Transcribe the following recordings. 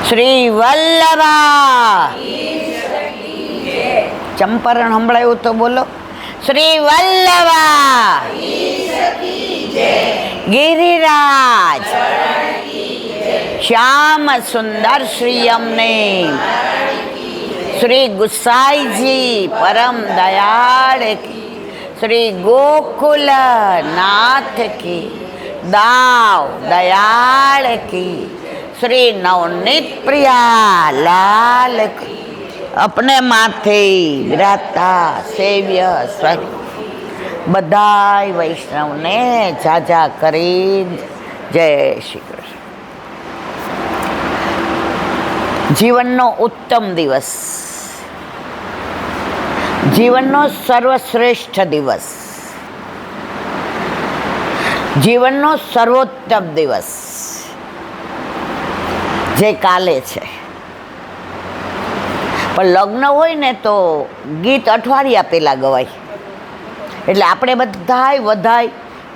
શ્રી વલ્લભા ચંપારણ સંભળાયું તો બોલો. શ્રી વલ્લભા ગિરિરાજ શ્યામ સુંદર શ્રી અમને શ્રી ગુસાઈજી પરમ દયાળ કી, શ્રી ગોકુલ નાથ की दाव दयाल की, श्री नवनीत प्रिया लाल की, अपने माथे विराता सेव्य स्वर बधाई वैष्णव ने जाजा કરી જય શ્રી કૃષ્ણ. જીવનનો ઉત્તમ દિવસ, જીવનનો સર્વશ્રેષ્ઠ દિવસ, જીવનનો સર્વોત્તમ દિવસ જે કાલે છે. પણ લગ્ન હોય ને તો ગીત અઠવાડિયા પહેલાં ગવાય, એટલે આપણે બધાય વધાય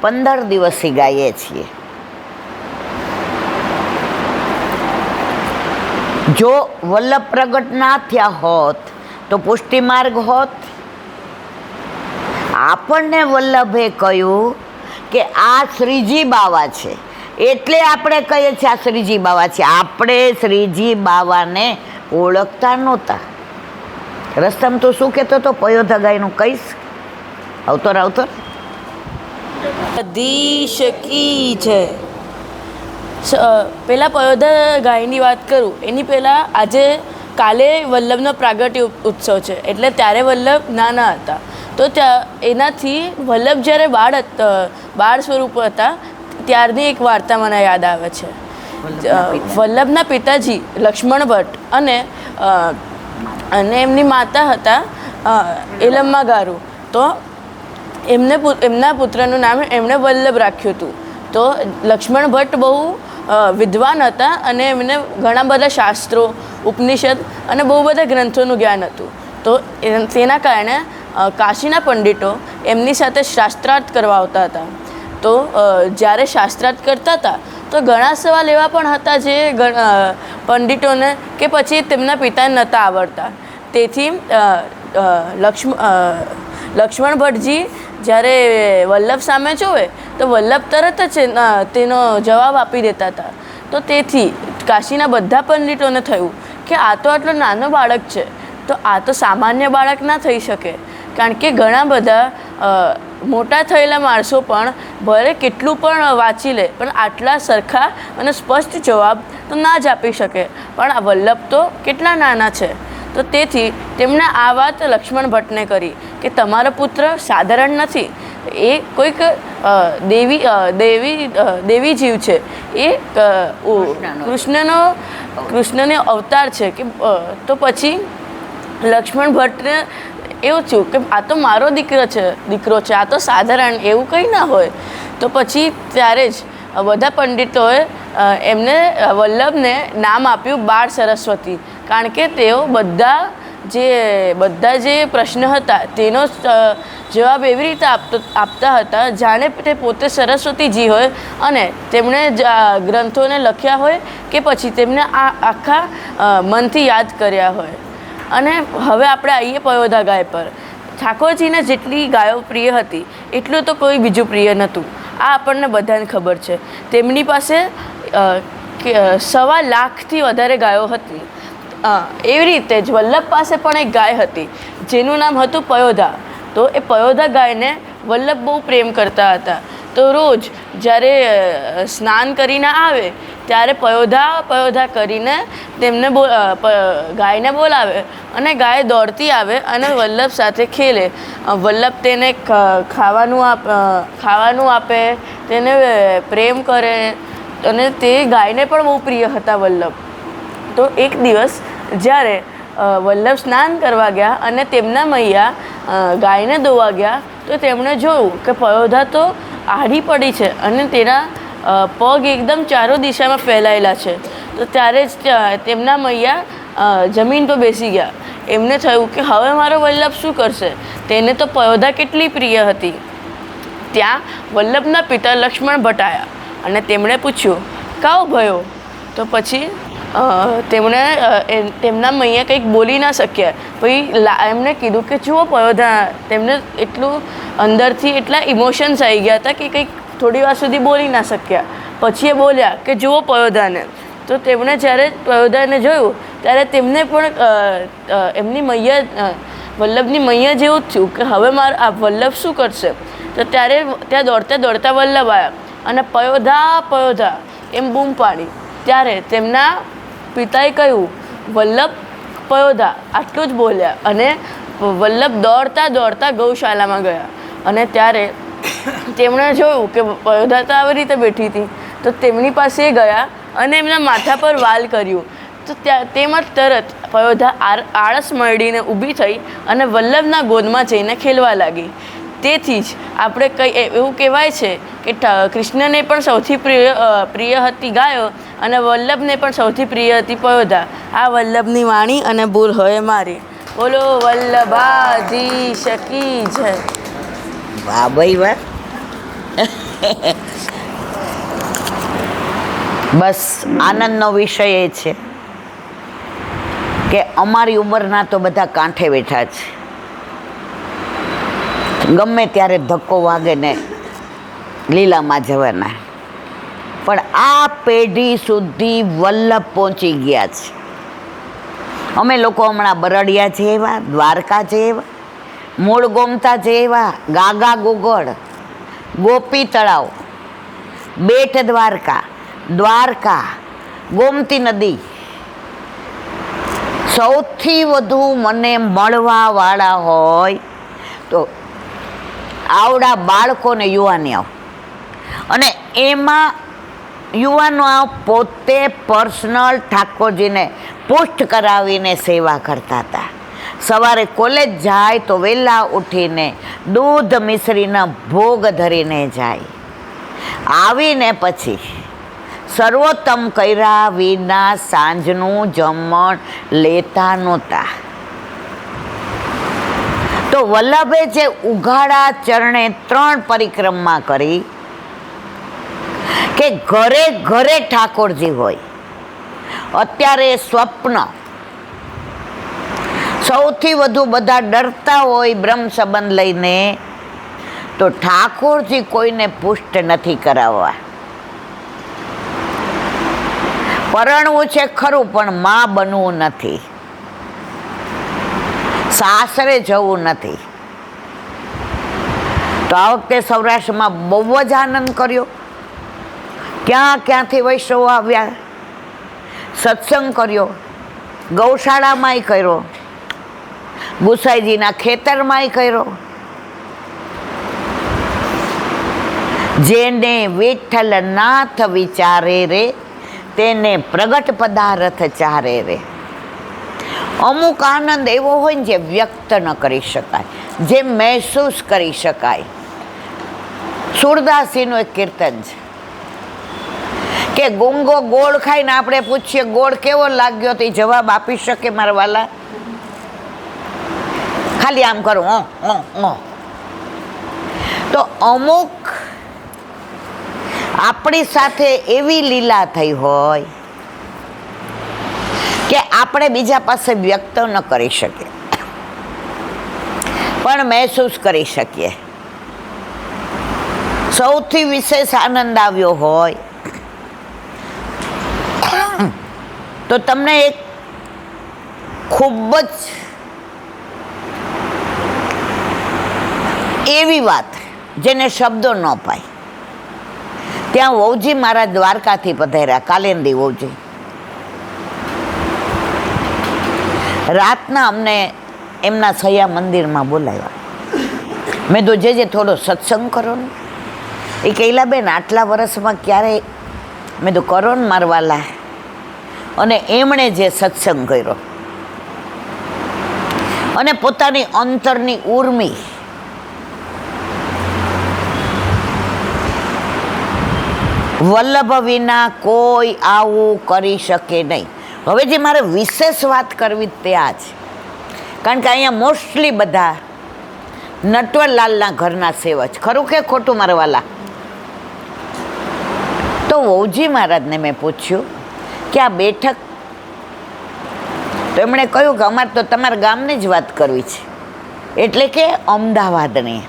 15 દિવસથી ગાઈએ છીએ. જો વલ્લભ પ્રગટ ના થયા હોત તો પુષ્ટિ માર્ગ હોત. આપણને વલ્લભે કહ્યું કે આ શ્રીજી બાવા છે, એટલે આપણે કહીએ છીએ આ શ્રીજી બાવા છે. આપણે શ્રીજી બાવાને ઓળખતા નહોતા. રસ્તામાં તો શું કહેતો હતો? પયોધા ગાયનું કહીશ. અવતર અવતર અધીશ કી છે. પહેલાં પયોધા ગાયની વાત કરું એની પહેલાં આજે કાલે વલ્લભનો પ્રાગટ્ય ઉત્સવ છે, એટલે ત્યારે વલ્લભ નાના હતા. તો ત્યાં એનાથી વલ્લભ જ્યારે બાળ સ્વરૂપ હતા ત્યારની એક વાર્તા મને યાદ આવે છે. વલ્લભના પિતાજી લક્ષ્મણ ભટ્ટ અને એમની માતા હતા એલમ્મા ગારુ. તો એમના પુત્રનું નામ એમણે વલ્લભ રાખ્યું હતું. તો લક્ષ્મણ ભટ્ટ બહુ વિદ્વાન હતા અને એમને ઘણા બધા શાસ્ત્રો, ઉપનિષદ અને બહુ બધા ગ્રંથોનું જ્ઞાન હતું. તો તેના કારણે કાશીના પંડિતો એમની સાથે શાસ્ત્રાર્થ કરવા આવતા હતા. તો જ્યારે શાસ્ત્રાર્થ કરતા હતા તો ઘણા સવાલ એવા પણ હતા જે પંડિતોને કે પછી તેમના પિતાને નહોતા આવડતા. તેથી લક્ષ્મણ ભટ્ટજી જ્યારે વલ્લભ સામે જોવે તો વલ્લભ તરત જ તેનો જવાબ આપી દેતા હતા. તો તેથી કાશીના બધા પંડિતોને થયું કે આ તો આટલો નાનો બાળક છે, તો આ તો સામાન્ય બાળક ના થઈ શકે. કારણ કે ઘણા બધા મોટા થયેલા માણસો પણ ભલે કેટલું પણ વાંચી લે પણ આટલા સરખા અને સ્પષ્ટ જવાબ તો ના જ આપી શકે. પણ આ વલ્લભ તો કેટલા નાના છે. તો તેથી તેમણે આ વાત લક્ષ્મણ ભટ્ટને કરી કે તમારો પુત્ર સાધારણ નથી, એ કોઈક દેવી જીવ છે, એ કૃષ્ણનો અવતાર છે. કે તો પછી લક્ષ્મણ ભટ્ટને એવું થયું કે આ તો મારો દીકરો છે, આ તો સાધારણ એવું કંઈ ના હોય. તો પછી ત્યારે જ બધા પંડિતોએ એમને વલ્લભને નામ આપ્યું બાળ સરસ્વતી. કારણ કે તેઓ બધા જે પ્રશ્ન હતા તેનો જવાબ એવી રીતે આપતા હતા જાણે તે પોતે સરસ્વતીજી હોય અને તેમણે ગ્રંથોને લખ્યા હોય કે પછી તેમને આખા મનથી યાદ કર્યા હોય. અને હવે આપણે આવીએ પયોધા ગાય પર. ઠાકોરજીને જેટલી ગાયો પ્રિય હતી એટલું તો કોઈ બીજું પ્રિય નહોતું. આ આપણને બધાને ખબર છે. તેમની પાસે 1.25 લાખથી વધારે ગાયો હતી. એવી રીતે જ વલ્લભ પાસે પણ એક ગાય હતી જેનું નામ હતું પયોધા. તો એ પયોધા ગાયને વલ્લભ બહુ પ્રેમ કરતા હતા. તો રોજ જ્યારે સ્નાન કરીને આવે ત્યારે પયોધા કરીને તેમને ગાયને બોલાવે અને ગાય દોડતી આવે અને વલ્લભ સાથે ખેલે. વલ્લભ તેને ખાવાનું આપે, તેને પ્રેમ કરે અને તે ગાયને પણ બહુ પ્રિય હતા વલ્લભ. તો એક દિવસ જ્યારે વલ્લભ સ્નાન કરવા ગયા અને તેમના મૈયા ગાયને દોવા ગયા તો તેમણે જોયું કે પયોધા તો આડી પડી છે અને તેના પગ એકદમ ચારો દિશામાં ફેલાયેલા છે. તો ત્યારે જ તેમના મૈયા જમીન પર બેસી ગયા. એમને થયું કે હવે મારો વલ્લભ શું કરશે? તેને તો પયોધા કેટલી પ્રિય હતી. ત્યાં વલ્લભના પિતા લક્ષ્મણ ભટ્ટ આવ્યા અને તેમણે પૂછ્યું કાઓ ભયો? તો પછી તેમના મૈયા કંઈક બોલી ના શક્યા. પછી એમને કીધું કે જુઓ પયોધા, તેમને એટલું અંદરથી એટલા ઇમોશન્સ આવી ગયા હતા કે કંઈક થોડી વાર સુધી બોલી ના શક્યા. પછી એ બોલ્યા કે જુઓ પયોધાને. તો તેમણે જ્યારે પયોધાને જોયું ત્યારે તેમને પણ એમની મૈયા વલ્લભની મૈયા જેવું જ થયું કે હવે આ વલ્લભ શું કરશે. તો ત્યારે ત્યાં દોડતા દોડતા વલ્લભ આવ્યા અને પયોધા પયોધા એમ બૂમ પાડી. ત્યારે તેમના પિતાએ કહ્યું વલ્લભ પયોધા, આટલું જ બોલ્યા અને વલ્લભ દોડતા દોડતા ગૌશાલામાં ગયા. અને ત્યારે તેમણે જોયું કે પયોધા તો આવી રીતે બેઠી હતી. તો તેમની પાસે ગયા અને એમના માથા પર વાલ કર્યું. તો તેમાં તરત પયોધા આળસ મળીને ઊભી થઈ અને વલ્લભના ગોદમાં જઈને ખેલવા લાગી. તેથી જ આપણે એવું કહેવાય છે કે કૃષ્ણને પણ સૌથી પ્રિય હતી ગાયો અને વલ્લભને પણ સૌથી પ્રિય હતી પયોધા. આ વલ્લભની વાણી અને ભૂલ હોય મારી. બોલો વલ્લભાધીશ કી જય. વાહ ભાઈ વાહ. બસ આનંદનો વિષય એ છે કે અમારી ઉંમરના તો બધા કાંઠે બેઠા છે. ગમે ત્યારે ધક્કો વાગે ને લીલામાં જવાના. પણ આ પેઢી સુધી વલ્લભ પહોંચી ગયા છે. અમે લોકો હમણાં બરડિયા જેવા, દ્વારકા જેવા, મૂળ ગોમતા જેવા, ગાગા ગુગળ, ગોપી તળાવ, બેટ દ્વારકા, દ્વારકા, ગોમતી નદી, સૌથી વધુ મને મળવાવાળા હોય તો આવડા બાળકોને યુવાનીઓ. અને એમાં યુવાનો પોતે પર્સનલ ઠાકોરજીને પુષ્ટ કરાવીને સેવા કરતા હતા. સવારે કોલેજ જાય તો વહેલા ઉઠીને દૂધ મિશ્રીના ભોગ ધરીને જાય. આવીને પછી સર્વોત્તમ કર્યા વિના સાંજનું જમણ લેતા નહોતા. તો વલ્લભે જે ઉઘાડા ચરણે 3 પરિક્રમા કરી કે ઘરે ઘરે ઠાકોરજી હોય. અત્યારે સ્વપ્ન સૌથી વધુ બધા ડરતા હોય બ્રહ્મ સંબંધ લઈને, તો ઠાકોરજી કોઈને પુષ્ટ નથી કરાવવા. પરણવું છે ખરું પણ માં બનવું નથી, સાસરે જવું નથી. તો આ વખતે સૌરાષ્ટ્રમાં બહુ જ આનંદ કર્યો. ક્યાંથી વૈષ્ણવો આવ્યા, સત્સંગ કર્યો, ગૌશાળામાંય કર્યો, ગુસાઈજીના ખેતરમાંય કર્યો. જેને વિઠ્ઠલ નાથ વિચારે રે તેને પ્રગટ પદાર્થ ચારે રે. અમુક આનંદ એવો હોય ને જે વ્યક્ત ન કરી શકાય, જે મહેસૂસ કરી શકાય. સુરદાસીનું એક કીર્તન છે કે ગુંગો ગોળ ખાઈને આપણે પૂછીએ ગોળ કેવો લાગ્યો, તો એ જવાબ આપી શકે મારા વાલા? ખાલી આમ કરું તો અમુક આપણી સાથે એવી લીલા થઈ હોય કે આપણે બીજા પાસે વ્યક્ત ન કરી શકીએ પણ મહેસૂસ કરી શકીએ. સૌથી વિશેષ આનંદ આવ્યો હોય તો તમને એક ખૂબ જ એવી વાત જેને શબ્દો ન પાય. ત્યાં વહુજી મારા દ્વારકાથી પધાર્યા, કાલેન્દી વહુજી. રાતના અમને એમના સૈયા મંદિરમાં બોલાવ્યા. મેં તો જે થોડો સત્સંગ કરો ને. એ કહેલા બેન આટલા વર્ષમાં ક્યારેય, મેં તો કરો ને મારવાલા. અને એમણે જે સત્સંગ કર્યો અને પોતાની અંતરની ઉર્મી વલ્લભ વિના કોઈ આવું કરી શકે નહીં. હવે જે મારે વિશેષ વાત કરવી તે આ છે, કારણ કે અહીંયા મોસ્ટલી બધા નટવરલાલના ઘરના સેવક. ખરું કે ખોટું મારા વાલા? તો વહુજી મહારાજને મેં પૂછ્યું કે આ બેઠક તો એમણે કહ્યું કે અમારે તો તમારા ગામની જ વાત કરવી છે, એટલે કે અમદાવાદની.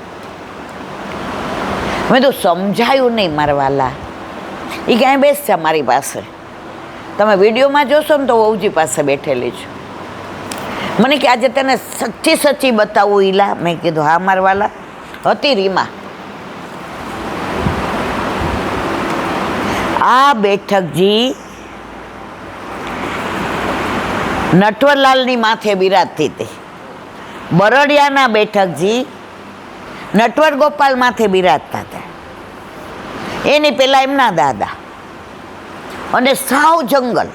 મેં તો સમજાયું નહીં મારા વાલા. એ ક્યાંય બેસશે મારી પાસે, તમે વિડીયોમાં જોશો ને તો વહુજી પાસે બેઠેલી છું. મને કે આજે તને સચ્ચી સચ્ચી બતાવું ઈલા. મેં કીધું હા મારા વાલા. હતી રીમા. આ બેઠકજી નટવરલાલની માથે બિરાજતી હતી. બરડિયાના બેઠકજી નટવર ગોપાલ માથે બિરાજતા હતા. એની પેલા એમના દાદા. અને સાવ જંગલ.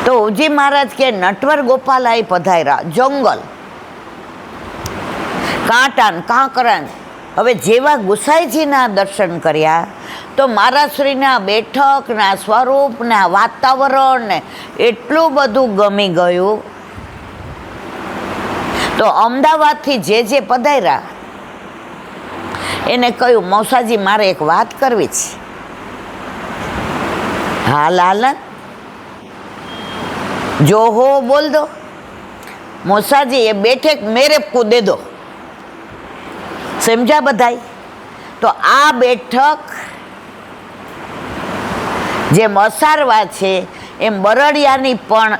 તો ઉજી મહારાજ કે નટવર ગોપાલ આઈ પધાર્યા. જંગલ, કાંટા ને કાંકરા. હવે જેવા ગુસાઈજીના દર્શન કર્યા તો મહારાજશ્રીના બેઠકના સ્વરૂપના વાતાવરણ ને એટલું બધું ગમી ગયું. તો અમદાવાદથી જે પધાર્યા એને કહ્યું મૌસાજી મારે એક વાત કરવી છે. હા લાલન, જો હો બોલ દો. મૌસાજી એ બેઠક મેરે કો દે દો. સમજ્યા બધાય? તો આ બેઠક જે મસારવા છે એમ બરડિયાની પણ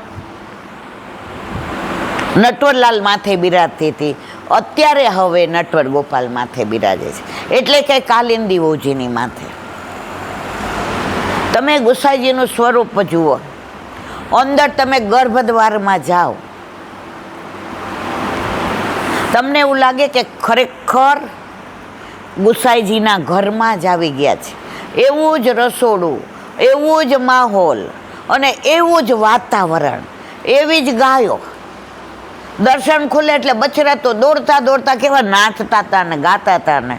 નટવરલાલ માથે બિરાજતી હતી. અત્યારે હવે નટવર ગોપાલ માથે બિરાજે છે, એટલે કે કાલિંદી વહુજીની માથે. તમે ગુસાઈજીનું સ્વરૂપ જુઓ. અંદર તમે ગર્ભદ્વારમાં જાઓ, તમને એવું લાગે કે ખરેખર ગુસાઈજીના ઘરમાં જ આવી ગયા છે. એવું જ રસોડું, એવું જ માહોલ અને એવું જ વાતાવરણ, એવી જ ગાયો. દર્શન ખુલે એટલે બચરા તો દોડતા દોડતા કેવા નાચતા હતા ને ગાતા હતા ને.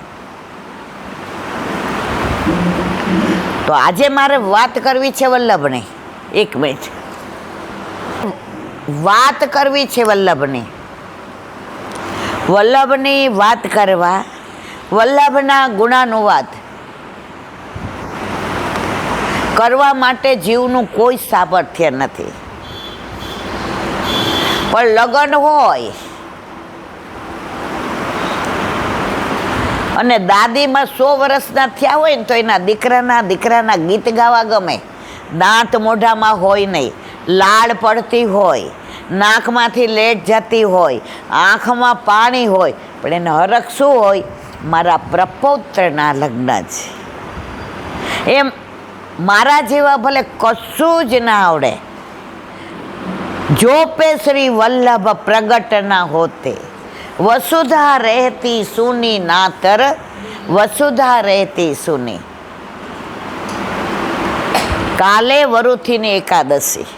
તો આજે મારે વાત કરવી છે વલ્લભની. એક મિનિટ, વાત કરવી છે વલ્લભની. વલ્લભની વાત કરવા, વલ્લભના ગુણાનુવાદ કરવા માટે જીવનું કોઈ સામર્થ્ય નથી. પણ લગ્ન હોય અને દાદીમાં 100 વર્ષના થયા હોય ને તો એના દીકરાના ગીત ગાવા ગમે. દાંત મોઢામાં હોય નહીં, લાળ પડતી હોય, નાકમાંથી લેટ જતી હોય, આંખમાં પાણી હોય, પણ એને હરખ શું હોય? મારા પ્રપૌત્રના લગ્ન છે. એમ મારા જેવા ભલે કશું જ ના આવડે, જો પે શ્રી વલ્લભ પ્રગટ ના હોતે, વસુધા રહેતી સુની નાતર, વસુધા રહેતી સુની. કાલે વરુથીની એકાદશી.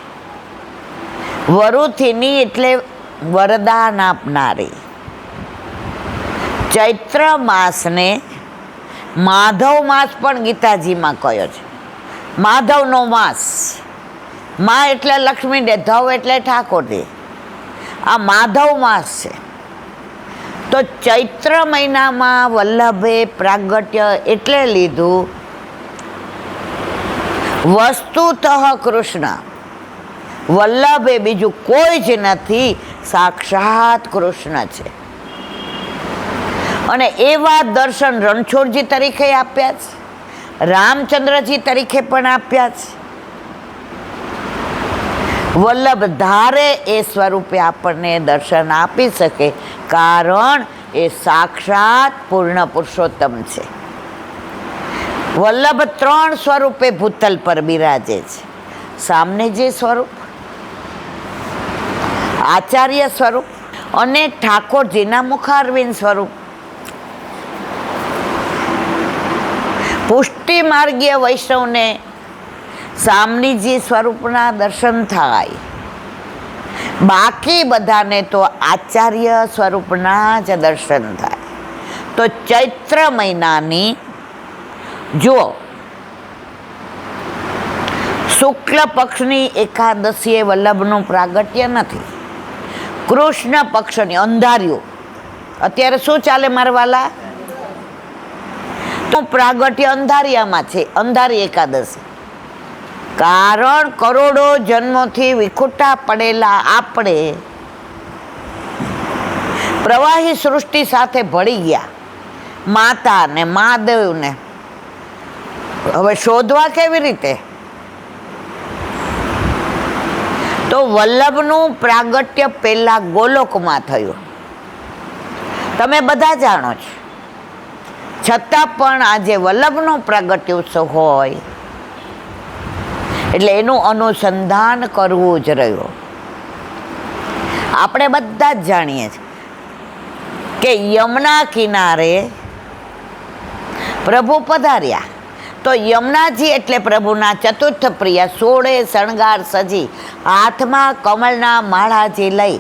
વરુથીની એટલે વરદાન આપનારી. ચૈત્ર માસને માધવ માસ પણ ગીતાજીમાં કહ્યો છે. માધવનો માસ. મા એટલે લક્ષ્મી દે, ધવ એટલે ઠાકોરજી. આ માધવ માસ છે. તો ચૈત્ર મહિનામાં વલ્લભે પ્રાગટ્ય એટલે લીધું વસ્તુતઃ કૃષ્ણ. વલ્લભ એ બીજું કોઈ જ નથી, સાક્ષાત કૃષ્ણ છે. અને એવા દર્શન રણછોડજી તરીકે આપ્યા છે, રામચંદ્રજી તરીકે પણ આપ્યા છે. વલ્લભ ધારે એ સ્વરૂપે આપણને દર્શન આપી શકે, કારણ એ સાક્ષાત પૂર્ણ પુરુષોત્તમ છે. વલ્લભ 3 સ્વરૂપે ભૂતલ પર બિરાજે છે. સામને જે સ્વરૂપ, આચાર્ય સ્વરૂપ અને ઠાકોરજીના મુખારવિંદ સ્વરૂપ. પુષ્ટિ માર્ગીય વૈષ્ણવને સામનીજી સ્વરૂપના દર્શન થાય, બાકી બધાને તો આચાર્ય સ્વરૂપના જ દર્શન થાય. તો ચૈત્ર મહિનાની જો શુક્લ પક્ષની એકાદશીએ વલ્લભનું પ્રાગટ્ય નથી. કૃષ્ણ પક્ષની અંધાર્યું. અત્યારે શું ચાલે મારા વાલા? તો પ્રાગટ્ય અંધારિયામાં છે, અંધારી એકાદશી. કારણ કરોડો જન્મોથી વિખૂટા પડેલા આપણે પ્રવાહી સૃષ્ટિ સાથે ભળી ગયા. માતા ને મહાદેવને હવે શોધવા કેવી રીતે? તો વલ્લભનું પ્રાગટ્ય પહેલા ગોલોકમાં થયું. તમે બધા જાણો છો. છતાં પણ આજે વલ્લભનો પ્રાગટ્ય ઉત્સવ હોય એટલે એનું અનુસંધાન કરવું જ રહ્યું. આપણે બધા જ જાણીએ છીએ કે યમુના કિનારે પ્રભુ પધાર્યા. તો યમુનાજી એટલે પ્રભુના ચતુર્થ પ્રિય 16 શણગાર સજી હાથમાં કમળના માળાજી લઈ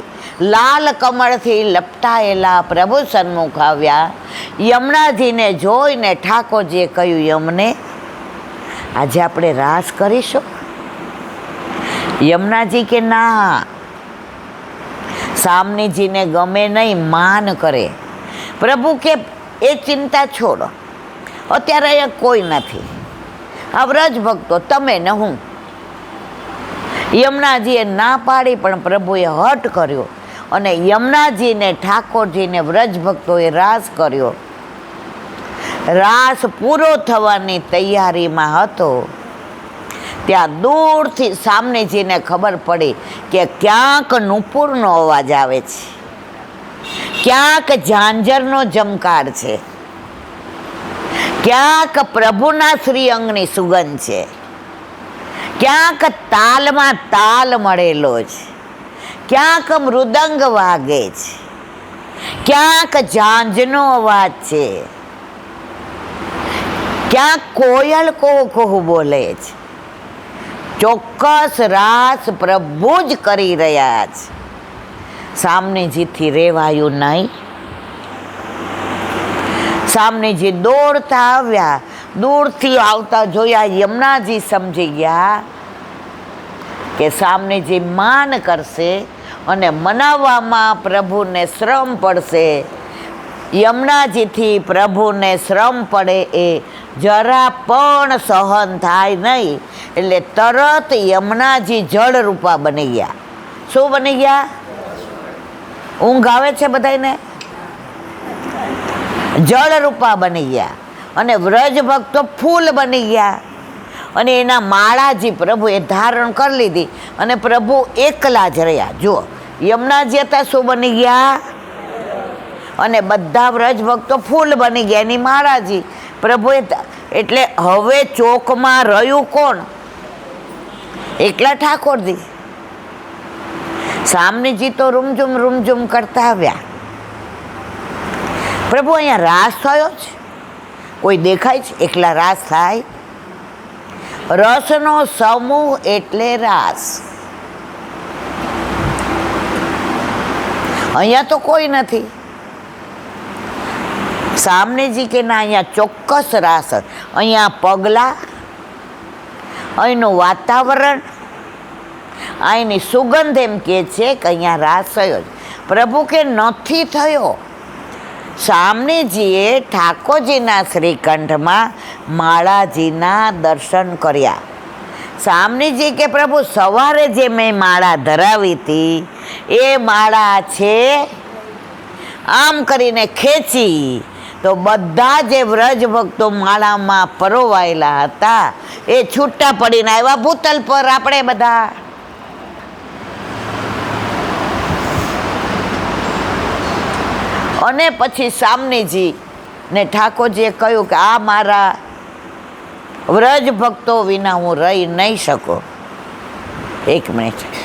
લાલ કમળથી લપટાયેલા પ્રભુ સન્મુખ આવ્યા. યમુનાજીને જોઈને ઠાકોરજીએ કહ્યું, યમને આજે આપણે રાસ કરીશું? યમુનાજી કે ના, સામનીજીને ગમે નહીં, માન કરે. પ્રભુ કે એ ચિંતા છોડો, અત્યારે અહીંયા કોઈ નથી, આ વ્રજ ભક્તો તમે ને હું. યમુનાજીએ ના પાડી પણ પ્રભુએ હઠ કર્યો અને યમુનાજીને ઠાકોરજીને વ્રજ ભક્તોએ રાસ કર્યો. રાસ પૂરો થવાની તૈયારીમાં હતો ત્યાં દૂરથી સામનેજીને ખબર પડી કે ક્યાંક નુપુરનો અવાજ આવે છે, ક્યાંક ઝાંઝરનો જમકાર છે, ક્યાંક પ્રભુના શ્રીઅંગની સુગંધ છે, ક્યાંક તાલમાં તાલ મળેલો છે, ક્યાંક મૃદંગ વાગે છે, ક્યાંક ઝાંઝનો અવાજ છે, ક્યાંક કોયલ કોહ કોહ બોલે છે. ચોક્કસ રાસ પ્રભુ જ કરી રહ્યા છે. સામનેજીથી રેવાયું નહીં. સામનેજી દોડતા આવ્યા. દૂરથી આવતા જોયા યમુનાજી સમજી ગયા કે સામનેજી માન કરશે અને મનાવવામાં પ્રભુને શ્રમ પડશે. યમુનાજીથી પ્રભુને શ્રમ પડે એ જરા પણ સહન થાય નહીં. એટલે તરત યમુનાજી જળ રૂપા બની ગયા. શું બની ગયા? ઊંઘ આવે છે બધાને? જળ રૂપા બની ગયા અને વ્રજ ભક્તો ફૂલ બની ગયા અને એના માળાજી પ્રભુએ ધારણ કરી લીધી અને પ્રભુ એકલા જ રહ્યા. જુઓ, યમુનાજી હતા શું બની ગયા અને બધા વ્રજ ભક્તો ફૂલ બની ગયા એની માળાજી પ્રભુએ. એટલે હવે ચોકમાં રહ્યું કોણ? એકલા ઠાકોરજી. સામનેજી તો રૂમઝુમ કરતા આવ્યા. પ્રભુ અહીંયા રાસ થયો છે? કોઈ દેખાય છે? એકલા રાસ થાય? રસનો સમૂહ એટલે રાસ. અહીંયા તો કોઈ નથી. સામનેજી કે ના, અહીંયા ચોક્કસ રાસ. અહીંયા પગલાં, અહીંનું વાતાવરણ, અહીંની સુગંધ એમ કે છે કે અહીંયા રાસ થયો. પ્રભુ કે નથી થયો. સામનેજીએ ઠાકોરજીના શ્રીકંઠમાં માળાજીના દર્શન કર્યા. સામનેજી કે પ્રભુ સવારે જે મેં માળા ધરાવી હતી એ માળા છે. આમ કરીને ખેંચી તો બધા જે વ્રજ ભક્તો માળામાં પરોવાયેલા હતા એ છૂટા પડીને આવ્યા ભૂતલ પર. આપણે બધા અને પછી સામનેજી ને ઠાકોરજીએ કહ્યું કે આ મારા વ્રજ ભક્તો વિના હું રહી નહીં શકું. એક મિનિટ.